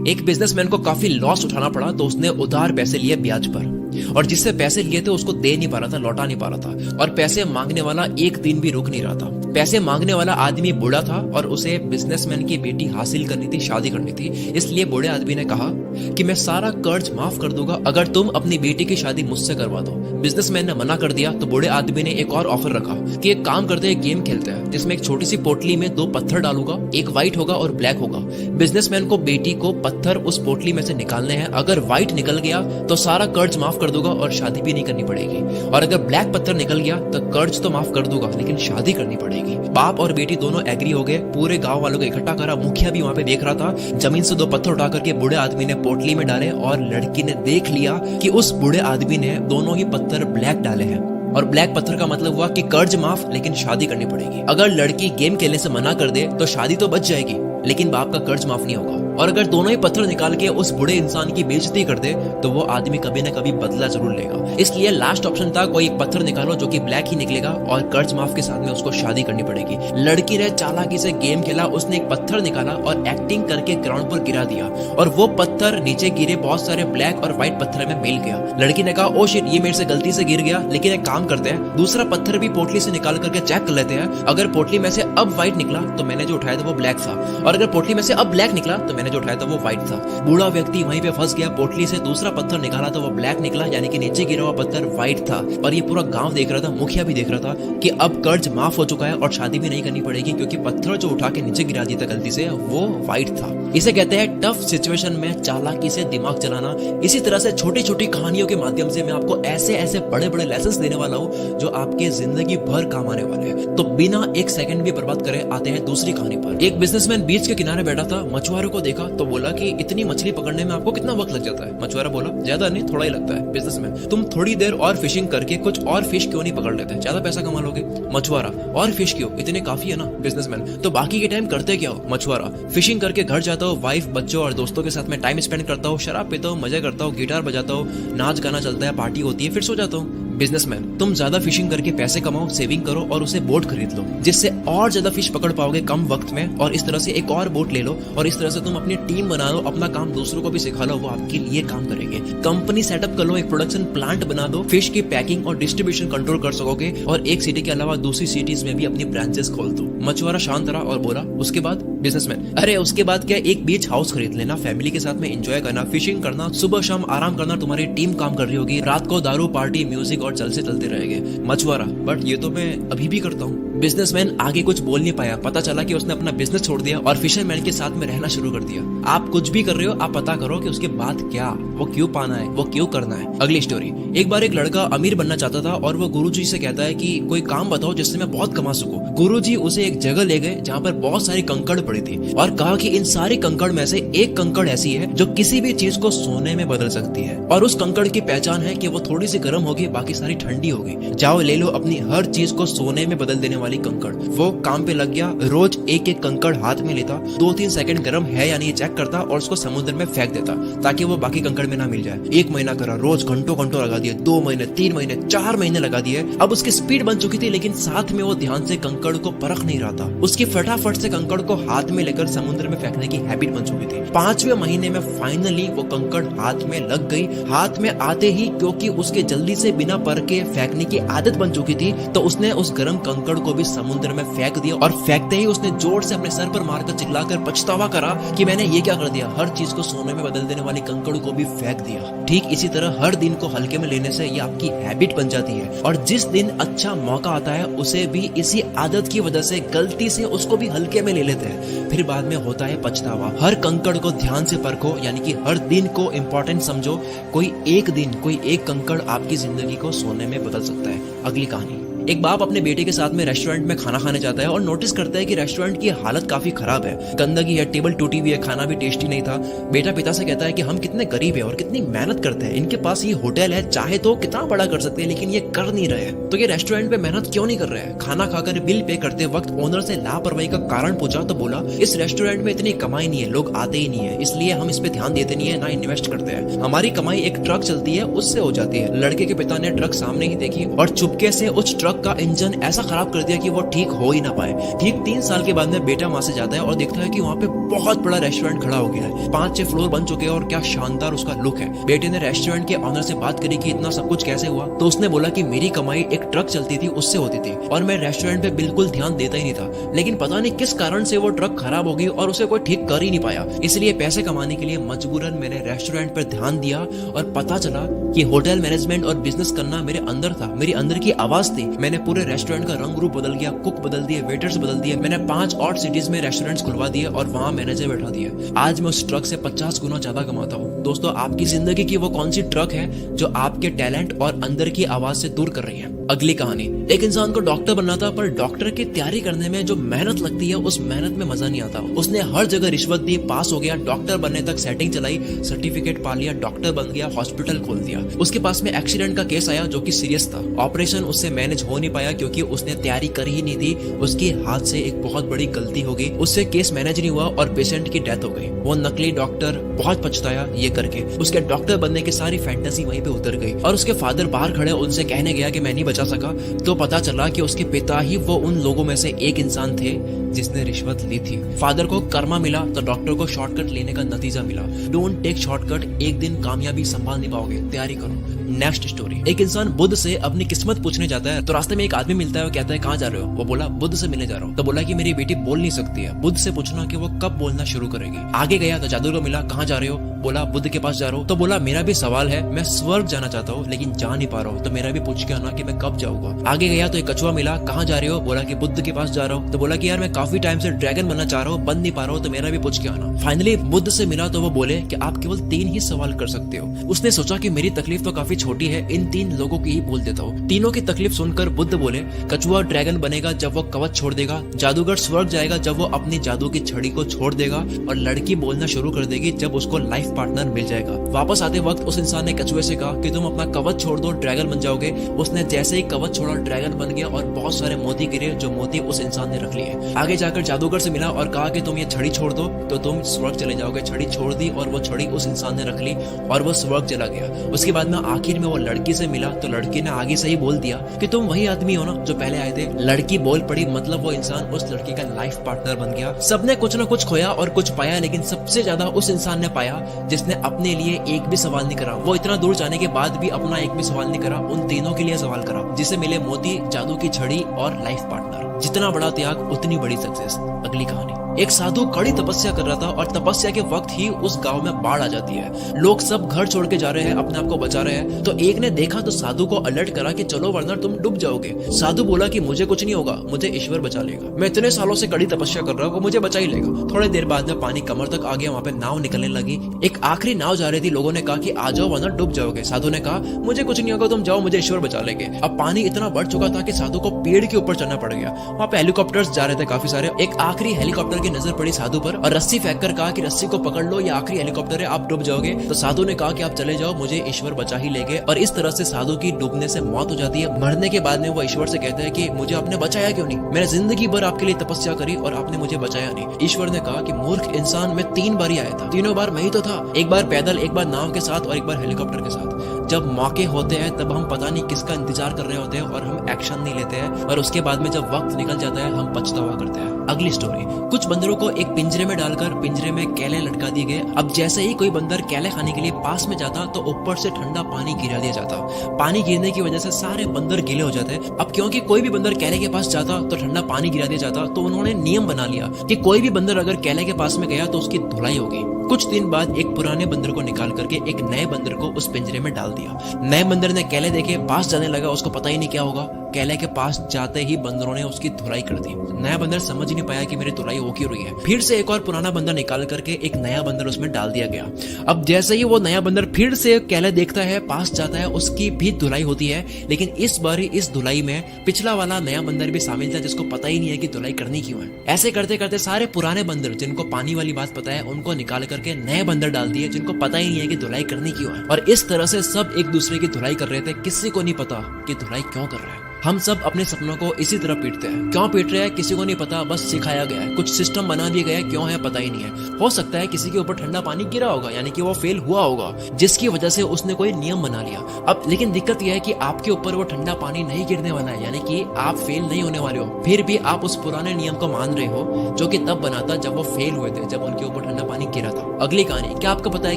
एक बिजनेसमैन को काफी लॉस उठाना पड़ा तो उसने उधार पैसे लिए ब्याज पर, और जिससे पैसे लिए थे उसको दे नहीं पा रहा था, लौटा नहीं पा रहा था, और पैसे मांगने वाला एक दिन भी रुक नहीं रहा था। पैसे मांगने वाला आदमी बूढ़ा था और उसे बिजनेसमैन की बेटी हासिल करनी थी, शादी करनी थी। इसलिए बूढ़े आदमी ने कहा कि मैं सारा कर्ज माफ कर दूंगा अगर तुम अपनी बेटी की शादी मुझसे करवा दो। बिजनेसमैन ने मना कर दिया तो बूढ़े आदमी ने एक और ऑफर रखा कि एक काम करते हैं, गेम खेलते हैं जिसमें एक छोटी सी पोटली में 2 पत्थर डालूंगा, एक व्हाइट होगा और ब्लैक होगा। बिजनेसमैन को बेटी को पत्थर उस पोटली में से निकालने हैं। अगर व्हाइट निकल गया तो सारा कर्ज माफ कर दूंगा और शादी भी नहीं करनी पड़ेगी, और अगर ब्लैक पत्थर निकल गया तो कर्ज तो माफ कर दूंगा लेकिन शादी करनी पड़ेगी। बाप और बेटी दोनों एग्री हो गए। पूरे गांव वालों को इकट्ठा करा, मुखिया भी वहां पे देख रहा था। जमीन से 2 पत्थर उठा करके बूढ़े आदमी ने पोटली में डाले और लड़की ने देख लिया कि उस बूढ़े आदमी ने दोनों ही पत्थर ब्लैक डाले हैं, और ब्लैक पत्थर का मतलब हुआ कि कर्ज माफ लेकिन शादी करनी पड़ेगी। अगर लड़की गेम खेलने से मना कर दे तो शादी तो बच जाएगी लेकिन बाप का कर्ज माफ नहीं होगा, और अगर दोनों ही पत्थर निकाल के उस बूढ़े इंसान की बेइज्जती कर दे तो वो आदमी कभी ना कभी बदला जरूर लेगा। इसलिए लास्ट ऑप्शन था कोई एक पत्थर निकालो जो कि ब्लैक ही निकलेगा और कर्ज माफ के साथ में उसको शादी करनी पड़ेगी। लड़की ने चालाकी से गेम खेला, उसने एक पत्थर निकाला और एक्टिंग करके ग्राउंड पर गिरा दिया, और वो पत्थर नीचे गिरे, बहुत सारे ब्लैक और व्हाइट पत्थर में मिल गया। लड़की ने कहा ओ शिट, ये मेरे से गलती से गिर गया, लेकिन एक काम करते हैं, दूसरा पत्थर भी पोटली से निकाल करके चेक कर लेते हैं। अगर पोटली में से अब व्हाइट निकला तो मैंने जो उठाया था वो ब्लैक था, और अगर पोटली में से अब ब्लैक निकला तो मैंने जो उठाया था वो व्हाइट था। बूढ़ा व्यक्ति वहीं पे फंस गया। पोटली से दूसरा पत्थर निकाला तो वो ब्लैक निकला, यानी कि नीचे गिरा हुआ पत्थर व्हाइट था। और ये पूरा गांव देख रहा था, मुखिया भी देख रहा था कि अब कर्ज माफ हो चुका है और शादी भी नहीं करनी पड़ेगी क्योंकि पत्थर जो उठा के नीचे गिरा दिया था गलती से वो व्हाइट था। इसे कहते हैं टफ सिचुएशन में चालाकी से दिमाग चलाना। इसी तरह से छोटी छोटी कहानियों के माध्यम से मैं आपको ऐसे ऐसे बड़े बड़े लेसन्स देने वाला हूँ जो आपके जिंदगी भर काम आने वाले हैं। तो बिना एक सेकंड भी बर्बाद करे आते हैं दूसरी कहानी पर। एक बिजनेसमैन बीच के किनारे बैठा था, मछुआरों को देखा तो बोला कि इतनी मछली पकड़ने में आपको कितना वक्त लग जाता है? मछुआरा बोला ज्यादा नहीं, थोड़ा ही लगता है। बिजनेसमैन तुम थोड़ी देर और फिशिंग करके कुछ और फिश क्यों नहीं पकड़ लेते, ज्यादा पैसा कमा लोगे। मछुआरा और फिश क्यों, इतने काफी है ना। बिजनेसमैन तो बाकी के टाइम करते क्या हो? मछुआरा फिशिंग करके घर जाता हूँ, वाइफ बच्चों और दोस्तों के साथ में टाइम स्पेंड करता हूँ, शराब पीता हूँ, मजा करता हूँ, गिटार बजाता हूँ, नाच गाना चलता है, पार्टी होती है, फिर सो जाता हूँ। बिजनेसमैन तुम ज्यादा फिशिंग करके पैसे कमाओ, सेविंग करो और उसे बोट खरीद लो जिससे और ज्यादा फिश पकड़ पाओगे कम वक्त में, और इस तरह से एक और बोट ले लो और इस तरह से तुम अपनी टीम बना लो, अपना काम दूसरों को भी सिखा लो, वो आपके लिए काम करेंगे। कंपनी सेटअप कर लो, एक प्रोडक्शन प्लांट बना दो, फिश की पैकिंग और डिस्ट्रीब्यूशन कंट्रोल कर सकोगे, और एक सिटी के अलावा दूसरी सिटीज में भी अपनी ब्रांचेस खोल दो। मछुआरा शांत रहा और बोला उसके बाद? बिजनेसमैन अरे उसके बाद क्या, एक बीच हाउस खरीद लेना, फैमिली के साथ में एंजॉय करना, फिशिंग करना, सुबह शाम आराम करना, तुम्हारी टीम काम कर रही होगी, रात को दारू पार्टी म्यूजिक और चलते चलते रहेंगे। मछुआरा बट ये तो मैं अभी भी करता हूँ। बिजनेसमैन आगे कुछ बोल नहीं पाया, पता चला कि उसने अपना बिजनेस छोड़ दिया और फिशरमैन के साथ में रहना शुरू कर दिया। आप कुछ भी कर रहे हो, आप पता करो कि उसके बाद क्या, वो क्यों पाना है, वो क्यों करना है। अगली स्टोरी। एक बार एक लड़का अमीर बनना चाहता था और वो गुरुजी से कहता है कि कोई काम बताओ जिससे मैं बहुत कमा सकूं। गुरुजी उसे एक जगह ले गए जहाँ पर बहुत सारी कंकड़ पड़ी थी और कहा कि इन सारी कंकड़ में से एक कंकड़ ऐसी है जो किसी भी चीज को सोने में बदल सकती है, और उस कंकड़ की पहचान है कि वो थोड़ी सी गर्म होगी, बाकी सारी ठंडी होगी। जाओ ले लो अपनी हर चीज को सोने में बदल देने वाली कंकड़। वो काम पे लग गया, रोज एक एक कंकड़ हाथ में लेता, 2-3 सेकंड गर्म है या नहीं चेक करता और उसको समुद्र में फेंक देता ताकि वो बाकी कंकड़ में ना मिल जाए। 1 महीना करा, रोज घंटों घंटों लगा दिए, 2 महीने, 3 महीने, 4 महीने लगा दिए। अब उसकी स्पीड बन चुकी थी, लेकिन साथ में वो ध्यान से कंकड़ को परख नहीं रहा था। उसकी फटाफट से कंकड़ को हाथ में लेकर समुद्र में फेंकने की हैबिट बन चुकी थी। 5वें महीने में फाइनली वो कंकड़ हाथ में लग गई। हाथ में आते ही, क्योंकि उसके जल्दी से बिना परखे फेंकने की आदत बन चुकी थी, तो उसने उस गर्म कंकड़ को भी समुद्र में फेंक दिया, और फेंकते ही उसने जोर से अपने सर पर मारकर चिल्लाकर पछतावा करा कि मैंने ये क्या कर दिया, हर चीज को सोने में बदल देने वाली कंकड़ को भी फेंक दिया। ठीक इसी तरह हर दिन को हल्के में लेने से ये आपकी हैबिट बन जाती है, और जिस दिन अच्छा मौका आता है उसे भी इसी आदत की वजह से गलती से उसको भी हल्के में ले लेते हैं, फिर बाद में होता है पछतावा। हर कंकड़ को ध्यान से परखो, यानी कि हर दिन को इम्पोर्टेंट समझो। कोई एक दिन, कोई एक कंकड़ आपकी जिंदगी को सोने में बदल सकता है। अगली कहानी। एक बाप अपने बेटे के साथ में रेस्टोरेंट में खाना खाने जाता है और नोटिस करता है कि रेस्टोरेंट की हालत काफी खराब है, गंदगी है, टेबल टूटी हुई है, खाना भी टेस्टी नहीं था। बेटा पिता से कहता है कि हम कितने गरीब है और कितनी मेहनत करते हैं, इनके पास ये होटल है, चाहे तो कितना बड़ा कर सकते हैं, लेकिन ये कर नहीं रहे हैं, तो ये रेस्टोरेंट पे मेहनत क्यों नहीं कर रहे हैं। खाना खाकर बिल पे करते वक्त ओनर से लापरवाही का कारण पूछा तो बोला इस रेस्टोरेंट में इतनी कमाई नहीं है, लोग आते ही नहीं है, इसलिए हम इस पे ध्यान देते नहीं है, ना इन्वेस्ट करते हैं। हमारी कमाई एक ट्रक चलती है उससे हो जाती है। लड़के के पिता ने ट्रक सामने ही देखी और चुपके से उस ट्रक ट्रक का इंजन ऐसा खराब कर दिया कि वो ठीक हो ही ना पाए। ठीक 3 साल के बाद में बेटा वहां से जाता है और देखता है कि वहाँ पे बहुत बड़ा रेस्टोरेंट खड़ा हो गया है, 5-6 फ्लोर बन चुके हैं और क्या शानदार उसका लुक है। बेटे ने रेस्टोरेंट के ऑनर से बात करी कि इतना सब कुछ कैसे हुआ, तो उसने बोला कि मेरी कमाई एक ट्रक चलती थी उससे होती थी और मैं रेस्टोरेंट पे बिल्कुल ध्यान देता ही नहीं था, लेकिन पता नहीं किस कारण से वो ट्रक खराब हो गई और उसे कोई ठीक कर ही नहीं पाया। इसलिए पैसे कमाने के लिए मजबूरन मैंने रेस्टोरेंट पर ध्यान दिया और पता चला कि होटल मैनेजमेंट और बिजनेस करना मेरे अंदर था, मेरी अंदर की आवाज थी। मैंने पूरे रेस्टोरेंट का रंग रूप बदल गया, कुक बदल दिए, वेटर्स बदल दिए। मैंने 5 और सिटीज में रेस्टोरेंट्स खुलवा दिए और वहां मैनेजर बैठा दिया। आज मैं उस ट्रक से 50 गुना ज्यादा कमाता हूँ। दोस्तों, आपकी जिंदगी की वो कौन सी ट्रक है जो आपके टैलेंट और अंदर की आवाज से दूर कर रही है? अगली कहानी, एक इंसान को डॉक्टर बनना था, पर डॉक्टर की तैयारी करने में जो मेहनत लगती है उस मेहनत में मजा नहीं आता। उसने हर जगह रिश्वत दी, पास हो गया, डॉक्टर बनने तक सेटिंग चलाई, सर्टिफिकेट पा लिया, डॉक्टर बन गया, हॉस्पिटल खोल दिया। उसके पास में एक्सीडेंट का केस आया जो कि सीरियस था। ऑपरेशन उससे मैनेज हो नहीं पाया क्योंकि उसने तैयारी करी ही नहीं थी। उसके हाथ से एक बहुत बड़ी गलती हो गई, उससे केस मैनेज नहीं हुआ और पेशेंट की डेथ हो गई। वो नकली डॉक्टर बहुत पछताया ये करके। उसके डॉक्टर बनने की सारी फैंटेसी वहीं पे उतर गई और उसके फादर बाहर खड़े उनसे कहने गया कि मैं नहीं बचा सका, तो पता चला कि उसके पिता ही वो उन लोगों में से एक इंसान थे जिसने रिश्वत ली थी। फादर को कर्मा मिला तो डॉक्टर को शॉर्टकट लेने का नतीजा मिला। डोंट टेक शॉर्टकट, एक दिन कामयाबी संभाल नहीं पाओगे, तैयारी करो। नेक्स्ट स्टोरी, एक इंसान बुद्ध से अपनी किस्मत पूछने जाता है तो रास्ते में एक आदमी मिलता है। वो कहता है कहाँ जा रहे हो? वो बोला बुद्ध से मिलने जा रहा हूँ। तो बोला कि मेरी बेटी बोल नहीं सकती है, बुद्ध से पूछना कि वो कब बोलना शुरू करेगी। आगे गया तो जादूगर मिला, कहाँ जा रहे हो? बोला बुद्ध के पास जा रहा हूँ। तो बोला मेरा भी सवाल है, मैं स्वर्ग जाना चाहता हूँ लेकिन जा नहीं पा रहा हूँ, तो मेरा भी पूछ के आना कि मैं कब जाऊंगा। आगे गया तो एक कछुआ मिला, कहाँ जा रहे हो? बोला कि बुद्ध के पास जा रहा हूँ। तो बोला कि यार मैं काफी टाइम से ड्रैगन बनना चाह रहा हूँ, बन नहीं पा रहा हूँ, तो मेरा भी पूछ के आना। फाइनली बुद्ध से मिला तो वो बोले कि आप केवल 3 ही सवाल कर सकते हो। उसने सोचा कि मेरी तकलीफ तो काफी छोटी है, इन 3 लोगों की ही बोल देता हूँ। तीनों की तकलीफ सुनकर बुद्ध बोले कछुआ ड्रैगन बनेगा जब वो कवच छोड़ देगा, जादूगर स्वर्ग जाएगा जब वो अपनी जादू की छड़ी को छोड़ देगा, और लड़की बोलना शुरू कर देगी जब उसको लाइफ पार्टनर मिल जाएगा। वापस आते वक्त उस इंसान ने कछुए से कहा कि तुम अपना कवच छोड़ दो, ड्रैगन बन जाओगे। उसने जैसे ही कवच छोड़ा, ड्रैगन बन गया और बहुत सारे मोती गिरे, जो मोती उस इंसान ने रख लिए। आगे जाकर जादूगर से मिला और कहा कि तुम ये छड़ी छोड़ दो तो तुम स्वर्ग चले जाओगे। छड़ी छोड़ दी और वो छड़ी उस इंसान ने रख ली और वो स्वर्ग चला गया। उसके बाद में आखिर में वो लड़की से मिला तो लड़की ने आगे से ही बोल दिया कि तुम वही आदमी हो ना जो पहले आए थे। लड़की बोल पड़ी, मतलब वो इंसान उस लड़की का लाइफ पार्टनर बन गया। सबने कुछ ना कुछ खोया और कुछ पाया, लेकिन सबसे ज्यादा उस इंसान ने पाया जिसने अपने लिए एक भी सवाल नहीं करा। वो इतना दूर जाने के बाद भी अपना एक भी सवाल नहीं करा, उन तीनों के लिए सवाल करा, जिसे मिले मोती, जादू की छड़ी और लाइफ पार्टनर। जितना बड़ा त्याग उतनी बड़ी सक्सेस। अगली कहानी, एक साधु कड़ी तपस्या कर रहा था और तपस्या के वक्त ही उस गांव में बाढ़ आ जाती है। लोग सब घर छोड़ के जा रहे हैं, अपने आप को बचा रहे हैं। तो एक ने देखा तो साधु को अलर्ट करा कि चलो वरना तुम डूब जाओगे। साधु बोला कि मुझे कुछ नहीं होगा, मुझे ईश्वर बचा लेगा। मैं इतने सालों से कड़ी तपस्या कर रहा हूँ, वो मुझे बचा ही लेगा। थोड़ी देर बाद में पानी कमर तक आ गया, वहाँ पे नाव निकलने लगी। एक आखिरी नाव जा रही थी, लोगों ने कहा कि आ जाओ वरना डूब जाओगे। साधु ने कहा मुझे कुछ नहीं होगा, तुम जाओ, मुझे ईश्वर बचा लेंगे। अब पानी इतना बढ़ चुका था कि साधु को पेड़ के ऊपर चढ़ना पड़ गया। वहाँ पे हेलीकॉप्टर्स जा रहे थे काफी सारे। एक आखिरी हेलीकॉप्टर की नजर पड़ी साधु पर और रस्सी फेंक कर कहा कि रस्सी को पकड़ लो, ये आखिरी हेलीकॉप्टर है, आप डूब जाओगे। तो साधु ने कहा कि आप चले जाओ, मुझे ईश्वर बचा ही लेंगे। और इस तरह से साधु की डूबने से मौत हो जाती है। मरने के बाद में वो ईश्वर से कहते हैं कि मुझे आपने बचाया क्यों नहीं? मैंने जिंदगी भर आपके लिए तपस्या करी और आपने मुझे बचाया नहीं। ईश्वर ने कहा कि मूर्ख इंसान, मैं 3 बार ही आया था, तीनों बार मैं ही तो था। एक बार पैदल, एक बार नाव के साथ और एक बार हेलीकॉप्टर के साथ। जब मौके होते हैं तब हम पता नहीं किसका इंतजार कर रहे होते हैं और हम एक्शन नहीं लेते हैं, और उसके बाद में जब वक्त निकल जाता है हम पछतावा करते हैं। अगली स्टोरी, कुछ बंदरों को एक पिंजरे में डालकर पिंजरे में केले लटका दिए गए। अब जैसे ही कोई बंदर केले खाने के लिए पास में जाता तो ऊपर से ठंडा पानी गिरा दिया जाता। पानी गिरने की वजह से सारे बंदर गीले हो जाते। अब क्योंकि कोई भी बंदर केले के पास जाता तो ठंडा पानी गिरा दिया जाता, तो उन्होंने नियम बना लिया कि कोई भी बंदर अगर केले के पास में गया तो उसकी धुलाई होगी। कुछ दिन बाद एक पुराने बंदर को निकाल करके एक नए बंदर को उस पिंजरे में डाल दिया। नए बंदर ने केले देखे, पास जाने लगा, उसको पता ही नहीं क्या होगा। केले के पास जाते ही बंदरों ने उसकी धुलाई कर दी। नया बंदर समझ ही नहीं पाया कि मेरी धुलाई हो क्यों रही है। फिर से एक और पुराना बंदर निकाल करके एक नया बंदर उसमें डाल दिया गया। अब जैसे ही वो नया बंदर फिर से केले देखता है, पास जाता है, उसकी भी धुलाई होती है। लेकिन इस बार इस धुलाई में पिछला वाला नया बंदर भी शामिल था, जिसको पता ही नहीं है कि धुलाई करनी क्यों है। ऐसे करते करते सारे पुराने बंदर जिनको पानी वाली बात पता है उनको निकाल करके नए बंदर डाल दिए जिनको पता ही नहीं है कि धुलाई करनी क्यों है। और इस तरह से सब एक दूसरे की धुलाई कर रहे थे, किसी को नहीं पता कि धुलाई क्यों कर रहे हैं। हम सब अपने सपनों को इसी तरह पीटते हैं। क्यों पीट रहे हैं किसी को नहीं पता, बस सिखाया गया है, कुछ सिस्टम बना दिए गए, क्यों है पता ही नहीं है। हो सकता है किसी के ऊपर ठंडा पानी गिरा होगा, यानी कि वो फेल हुआ होगा, जिसकी वजह से उसने कोई नियम बना लिया। अब लेकिन दिक्कत यह है कि आपके ऊपर वो ठंडा पानी नहीं गिरने वाला है, यानी कि आप फेल नहीं होने वाले हो। फिर भी आप उस पुराने नियम को मान रहे हो जो कि तब बना था जब वो फेल हुए थे, जब उनके ऊपर ठंडा पानी गिरा था। अगली कहानी, क्या आपको पता है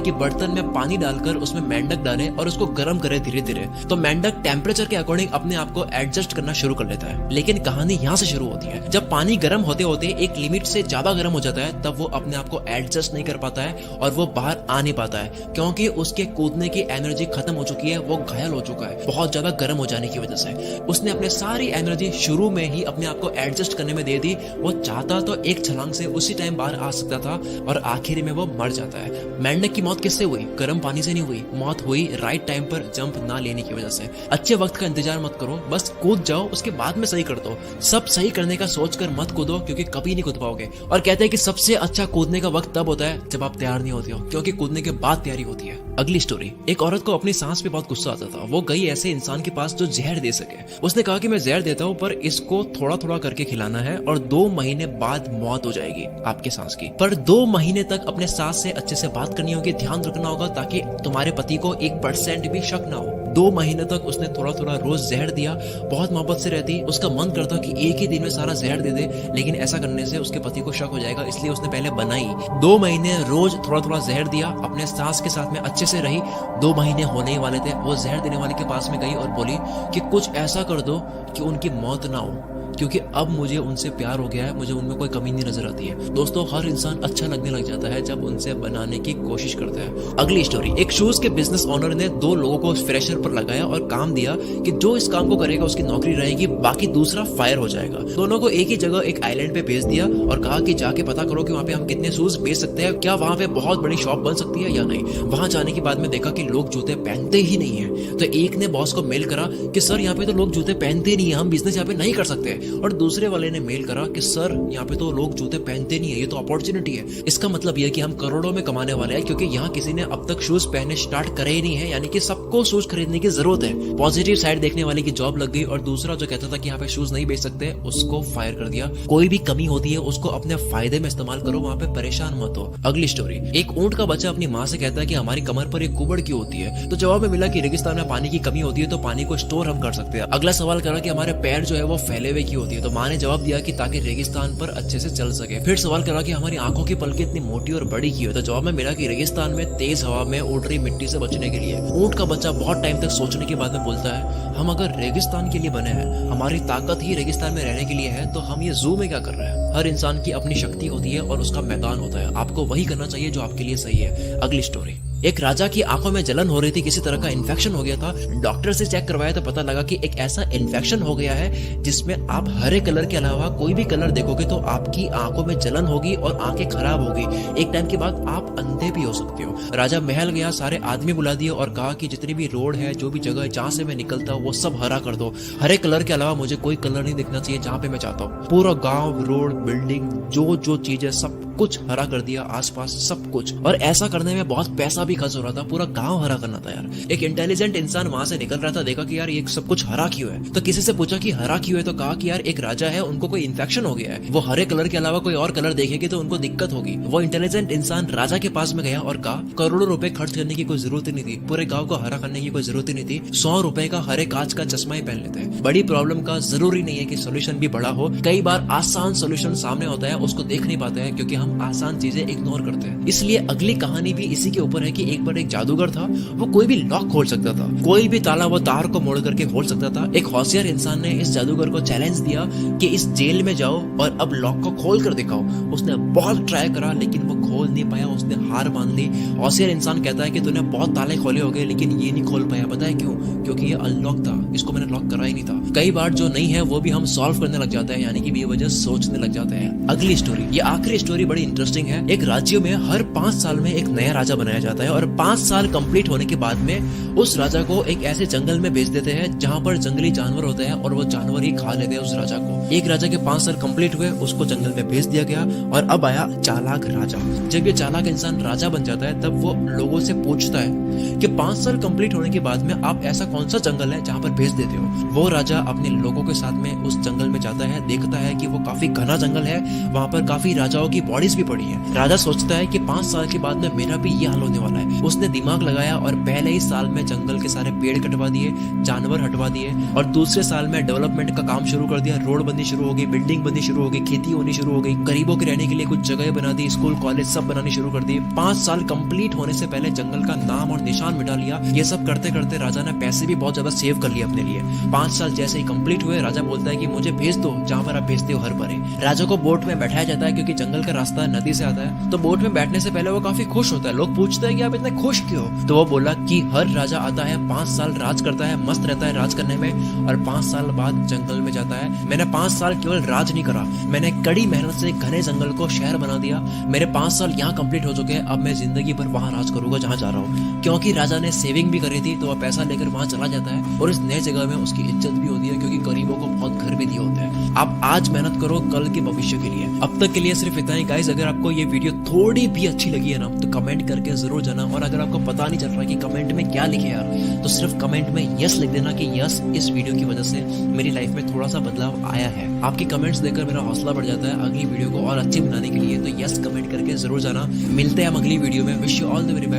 कि बर्तन में पानी डालकर उसमें मेंढक डालें और उसको गर्म करें धीरे धीरे, तो मेंढक टेम्परेचर के अकॉर्डिंग अपने आप को एडजस्ट करना शुरू कर लेता है। लेकिन कहानी यहाँ से शुरू होती है। जब पानी गर्म होते होते एक लिमिट से ज्यादा गर्म हो जाता है, तब वो अपने आप को एडजस्ट नहीं कर पाता है और वो बाहर आ नहीं पाता है, क्योंकि उसके कूदने की एनर्जी खत्म हो चुकी है, वो घायल हो चुका है बहुत ज्यादा गर्म हो जाने की वजह से। उसने अपने सारी एनर्जी शुरू में ही अपने आप को एडजस्ट करने में दे दी। वो चाहता तो एक छलांग से उसी टाइम बाहर आ सकता था और आखिर में वो मर जाता है। मेंढक की मौत किससे हुई? गर्म पानी से नहीं हुई, मौत हुई राइट टाइम पर जंप ना लेने की वजह से। अच्छे वक्त का इंतजार मत करो, बस कूद जाओ, उसके बाद में सही कर दो। सब सही करने का सोचकर मत कूदो, क्योंकि कभी नहीं कूद पाओगे। और कहते हैं कि सबसे अच्छा कूदने का वक्त तब होता है जब आप तैयार नहीं होते हो, क्योंकि कूदने के बाद तैयारी होती है। अगली स्टोरी, एक औरत को अपनी सांस पे बहुत गुस्सा आता था। वो गई ऐसे इंसान के पास जो जहर दे सके। उसने कहा कि मैं जहर देता हूँ, पर इसको थोड़ा थोड़ा करके खिलाना है और 2 महीने बाद मौत हो जाएगी आपके सांस की। पर 2 महीने तक अपने सांस से अच्छे से बात करनी होगी, ध्यान रखना होगा, ताकि तुम्हारे पति को 1% भी शक ना हो। 2 महीने तक उसने थोड़ा थोड़ा रोज जहर दिया। बहुत मोहब्बत से रहती, उसका मन करता कि एक ही दिन में सारा जहर दे दे, लेकिन ऐसा करने से उसके पति को शक हो जाएगा, इसलिए उसने पहले बनाई। 2 महीने रोज थोड़ा थोड़ा जहर दिया, अपने सास के साथ में अच्छे से रही। 2 महीने होने ही वाले थे, वो जहर देने वाले के पास में गई और बोली कि कुछ ऐसा कर दो कि उनकी मौत ना हो, क्योंकि अब मुझे उनसे प्यार हो गया है, मुझे उनमें कोई कमी नहीं नजर आती है। दोस्तों, हर इंसान अच्छा लगने लग जाता है जब उनसे बनाने की कोशिश करता है। अगली स्टोरी, एक शूज के बिजनेस ओनर ने 2 लोगों को फ्रेशर पर लगाया और काम दिया कि जो इस काम को करेगा उसकी नौकरी रहेगी, बाकी दूसरा फायर हो जाएगा। दोनों को एक ही जगह एक आइलैंड पे भेज दिया और कहा कि जाके पता करो कि वहाँ पे हम कितने शूज बेच सकते हैं, क्या वहाँ पे बहुत बड़ी शॉप बन सकती है या नहीं। वहां जाने के बाद में देखा कि लोग जूते पहनते ही नहीं है। तो एक ने बॉस को मेल करा कि सर यहाँ पे तो लोग जूते पहनते नहीं है, हम बिजनेस यहाँ पे नहीं कर सकते। और दूसरे वाले ने मेल करा कि सर यहाँ पे तो लोग जूते पहनते नहीं है, ये तो अपॉर्चुनिटी है। इसका मतलब ये कि हम करोड़ों में कमाने वाले हैं, क्योंकि यहाँ किसी ने अब तक शूज पहनने स्टार्ट करे ही नहीं है, यानी कि सबको शूज खरीदने की जरूरत है। पॉजिटिव साइड देखने वाले की जॉब लग गई और दूसरा जो कहता था कि यहाँ पे शूज नहीं बेच सकते, उसको फायर कर दिया। कोई भी कमी होती है उसको अपने फायदे में इस्तेमाल करो, वहाँ पे परेशान मत हो। अगली स्टोरी, एक ऊंट का बच्चा अपनी माँ से कहता है कि हमारी कमर पर एक कुबड़ क्यों होती है। तो जवाब में मिला कि रेगिस्तान में पानी की कमी होती है, तो पानी को स्टोर हम कर सकते हैं। अगला सवाल करा कि हमारे पैर जो है वो फैले हुए क्यों होती है। तो माँ ने जवाब दिया कि ताकि रेगिस्तान पर अच्छे से चल सके। फिर सवाल करा कि हमारी आंखों की पलकें इतनी मोटी और बड़ी क्यों है। तो जवाब में मिला कि रेगिस्तान में तेज हवा में उड़ रही मिट्टी से बचने के लिए। ऊंट का बच्चा बहुत टाइम तक सोचने के बाद में बोलता है, हम अगर रेगिस्तान के लिए बने हैं, हमारी ताकत ही रेगिस्तान में रहने के लिए है, तो हम ये जू में क्या कर रहे हैं। हर इंसान की अपनी शक्ति होती है और उसका मैदान होता है, आपको वही करना चाहिए जो आपके लिए सही है। अगली स्टोरी, एक राजा की आंखों में जलन हो रही थी, किसी तरह का इन्फेक्शन हो गया था। डॉक्टर से चेक करवाया तो पता लगा कि एक ऐसा इन्फेक्शन हो गया है जिसमें आप हरे कलर के अलावा कोई भी कलर देखोगे तो आपकी आंखों में जलन होगी और आंखें खराब होगी। एक टाइम के बाद आप अंधे भी हो सकते हो। राजा महल गया, सारे आदमी बुला दिए और कहा कि जितनी भी रोड है, जो भी जगह है जहाँ से मैं निकलता हूँ, वो सब हरा कर दो। हरे कलर के अलावा मुझे कोई कलर नहीं दिखना चाहिए जहाँ पे मैं चाहता हूँ। पूरा गाँव, रोड, बिल्डिंग, जो चीज है सब कुछ हरा कर दिया, आसपास सब कुछ। और ऐसा करने में बहुत पैसा भी खर्च हो रहा था, पूरा गांव हरा करना था यार। एक इंटेलिजेंट इंसान वहां से निकल रहा था, देखा कि यार ये सब कुछ हरा क्यों है। तो किसी से पूछा कि हरा क्यों है, तो कहा कि यार एक राजा है, उनको कोई इन्फेक्शन हो गया है, वो हरे कलर के अलावा कोई और कलर देखेंगे तो उनको दिक्कत होगी। वो इंटेलिजेंट इंसान राजा के पास में गया और कहा करोड़ों रुपए खर्च करने की कोई जरूरत ही नहीं थी, पूरे गाँव को हरा करने की कोई जरूरत ही नहीं थी, 100 रुपए का हरे कांच का चश्मा ही पहन लेते हैं। बड़ी प्रॉब्लम का जरूरी नहीं है कि सोल्यूशन भी बड़ा हो, कई बार आसान सोल्यूशन सामने होता है, उसको देख नहीं पाते हैं क्योंकि हम आसान चीजें इग्नोर करते हैं। इसलिए अगली कहानी भी इसी के ऊपर है कि एक बार एक जादूगर था, वो कोई भी लॉक खोल सकता था, कोई भी ताला वो तार को मोड़ करके खोल सकता था। एक होशियार इंसान ने इस जादूगर को चैलेंज दिया कि इस जेल में जाओ और अब लॉक को खोल कर दिखाओ। उसने बहुत ट्राई करा लेकिन वो खोल नहीं पाया, उसने हार मान ली। होशियार इंसान कहता है कि तूने बहुत ताले खोले होंगे लेकिन ये नहीं खोल पाया, पता है क्यों? क्योंकि ये अनलॉक था, इसको मैंने लॉक करा ही नहीं था। कई बार जो नहीं है वो भी हम सॉल्व करने लग जाते हैं, यानी कि बेवजह सोचने लग जाते हैं। अगली स्टोरी, ये आखिरी स्टोरी बड़ी इंटरेस्टिंग है। एक राज्य में हर 5 साल में एक नया राजा बनाया जाता है और 5 साल कंप्लीट होने के बाद में उस राजा को एक ऐसे जंगल में भेज देते हैं जहां पर जंगली जानवर होते हैं और वो जानवर ही खा लेते हैं उस राजा को। एक राजा के 5 साल कंप्लीट हुए, उसको जंगल में भेज दिया गया और अब आया चालाक राजा। जब ये चालाक इंसान राजा बन जाता है तब वो लोगों से पूछता है कि 5 साल कंप्लीट होने के बाद में आप ऐसा कौन सा जंगल है जहाँ पर भेज देते हो। वो राजा अपने लोगों के साथ में उस जंगल में जाता है, देखता है कि वो काफी घना जंगल है, वहाँ पर काफी राजाओं की बॉडीज भी पड़ी है। राजा सोचता है कि 5 साल के बाद में मेरा भी ये हाल होने वाला है। उसने दिमाग लगाया और पहले ही साल में जंगल के सारे पेड़ कटवा दिए, जानवर हटवा दिए और दूसरे साल में डेवलपमेंट का काम शुरू कर दिया। रोड बननी शुरू हो गई, बिल्डिंग बननी शुरू हो गई, खेती होनी शुरू हो गई, गरीबों के रहने के लिए कुछ जगह बना दी, स्कूल कॉलेज सब बनानी शुरू कर दी। 5 साल कंप्लीट होने से पहले जंगल का नाम और निशान मिटा लिया। ये सब करते करते राजा ने पैसे भी बहुत ज्यादा सेव कर लिए अपने लिए। 5 साल जैसे ही कंप्लीट हुए, राजा बोलता है कि मुझे भेज दो जहाँ पर आप भेजते हो हर बार। राजा को बोट में बैठाया जाता है क्योंकि जंगल का रास्ता नदी से आता है, तो बोट में बैठने से पहले वो काफी खुश होता है। लोग पूछते हैं कि आप इतने खुश क्यों? तो वो बोला कि हर राजा आता है, 5 साल राज करता है, मस्त रहता है राज करने में, और 5 साल बाद जंगल में जाता है। मैंने 5 साल केवल राज नहीं करा, मैंने कड़ी मेहनत से घने जंगल को शहर बना दिया। मेरे 5 साल यहाँ कंप्लीट हो चुके हैं, अब मैं जिंदगी भर वहाँ राज करूंगा जहाँ जा रहा हूँ। क्योंकि राजा ने सेविंग भी करी थी तो वह पैसा लेकर वहाँ चला जाता है और इस नए जगह में उसकी इज्जत भी होती है क्योंकि गरीबों को बहुत घर भी दिए होते हैं। आप आज मेहनत करो कल के भविष्य के लिए। अब तक के लिए सिर्फ इतना ही गाइस। अगर आपको ये वीडियो थोड़ी भी अच्छी लगी है ना तो कमेंट करके जरूर जाना, और अगर आपको पता नहीं चल रहा कि कमेंट में क्या लिखे यार, तो सिर्फ कमेंट में यस लिख देना कि यस, इस वीडियो की वजह से मेरी लाइफ में थोड़ा सा बदलाव आया है। आपकी कमेंट्स देखकर मेरा हौसला बढ़ जाता है अगली वीडियो को और अच्छी बनाने के लिए। तो यस कमेंट करके जरूर जाना। मिलते हैं हम अगली वीडियो में। Wish you all the very best.